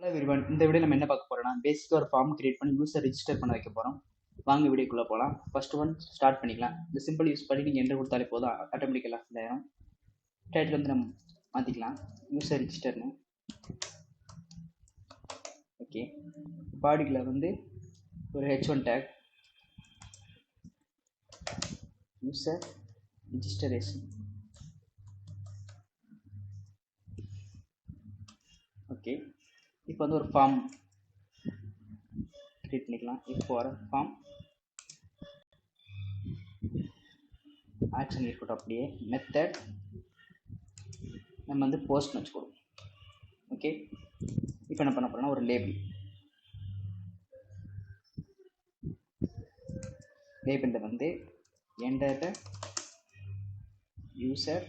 Hello everyone, இந்த video நம்ம என்ன பார்க்க போறோம்னா பேசிக்காக ஒரு ஃபார்ம் கிரியேட் பண்ணி யூஸர் ரெஜிஸ்டர் பண்ண வைக்க போகிறோம். வாங்க வீடியோக்குள்ளே போகலாம். ஃபர்ஸ்ட் ஒன் ஸ்டார்ட் பண்ணிக்கலாம். இந்த சிம்பிள் யூஸ் பண்ணி நீங்கள் என்ட்ரு கொடுத்தாலே போதும், ஆட்டோமேட்டிக்கலாக ஃபில் ஆயிடும். டைட்டில் வந்து நம்ம மாற்றிக்கலாம், யூஸர் ரெஜிஸ்டர்னு. ஓகே, பாடியில் வந்து ஒரு H1 take user registration. Okay, இப்போ வந்து ஒரு ஃபார்ம் கிரியேட் பண்ணிக்கலாம். இப்போ வர ஃபார்ம் ஆக்ஷன் இருக்கட்டும். அப்படியே மெத்தட் நம்ம வந்து போஸ்ட்னு வச்சுக்கணும். ஓகே, இப்போ என்ன பண்ண போறோம்னா ஒரு லேபிளில் வந்து enter the user.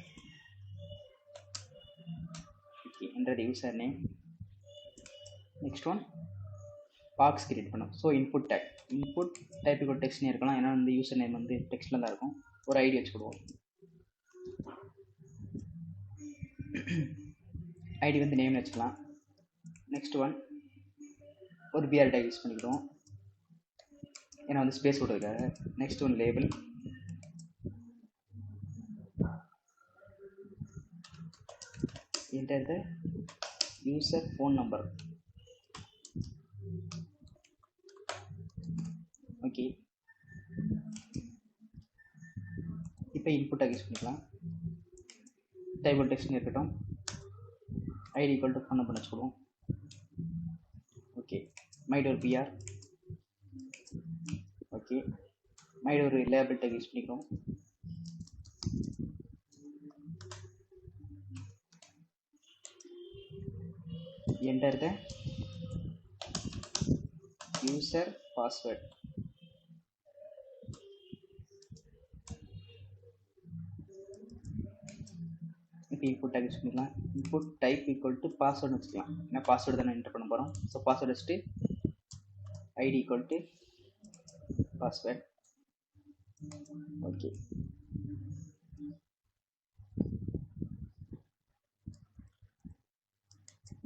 Okay, enter the user name. Next one box create பண்ணோம். ஸோ இன்புட் டேக், இன்புட் டைப்புக்கு ஒரு டெக்ஸ்ட்னே இருக்கலாம். ஏன்னா வந்து யூசர் நேம் வந்து டெக்ஸ்ட்டில் தான் இருக்கும். ஒரு ஐடி வச்சுக்கிடுவோம். ஐடி வந்து நேம்னு வச்சுக்கலாம். நெக்ஸ்ட் ஒன் ஒரு பிஆர் டேக் யூஸ் பண்ணிக்கிடுவோம், ஏன்னா வந்து ஸ்பேஸ் விடுறதுக்காக. Next one label, enter the user phone number. Okay, இப்போ இன்புட் டேக் யூஸ் பண்ணிக்கலாம். டைப் டெக்ஸ்ட்னு இருக்கட்டும். ID equal to phone number வச்சுக்கிடுவோம். ஓகே, மைட் ஒரு பிஆர். ஓகே, மைட் ஒரு லேபிள் டேக் யூஸ் பண்ணிக்கிறோம். Enter the user password. இப்போ இன்புட் டேக் யூஸ் பண்ணிக்கலாம். Input type equal to password வச்சுக்கலாம், ஏன்னா பாஸ்வேர்டு தான் என்டர் பண்ண போகிறோம். ஸோ பாஸ்வேர்டு வச்சுட்டு ID equal to password. Okay,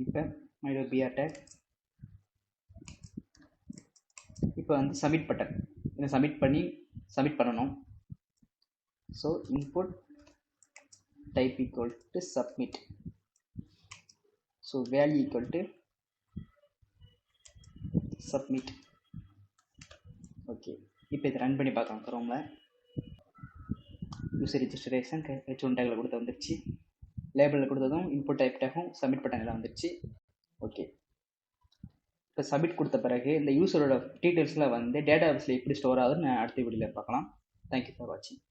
இப்போ மைட் ஒரு பிஆர் டேக். இப்போ வந்து சப்மிட் பட்டன், இதை சப்மிட் பண்ணணும். So input type equal to submit. So value equal to submit. Okay, இப்போ இதை ரன் பண்ணி பார்க்கலாம். க்ரோமில் யூசர் ரெஜிஸ்ட்ரேஷன் H1 டேக்கில் கொடுத்து வந்துருச்சு. லேபிளில் கொடுத்ததும் இன்புட் டைப் டேக்கும் சப்மிட் பட்டனில் வந்துருச்சு. ஓகே, இப்போ சப்மிட் கொடுத்த பிறகு இந்த யூசரோட டீட்டெயில்ஸில் வந்து டேட்டா பேஸில் எப்படி ஸ்டோர் ஆகுதுன்னு அடுத்த வீடியோவில் பார்க்கலாம். தேங்க்யூ ஃபார் வாட்சிங்.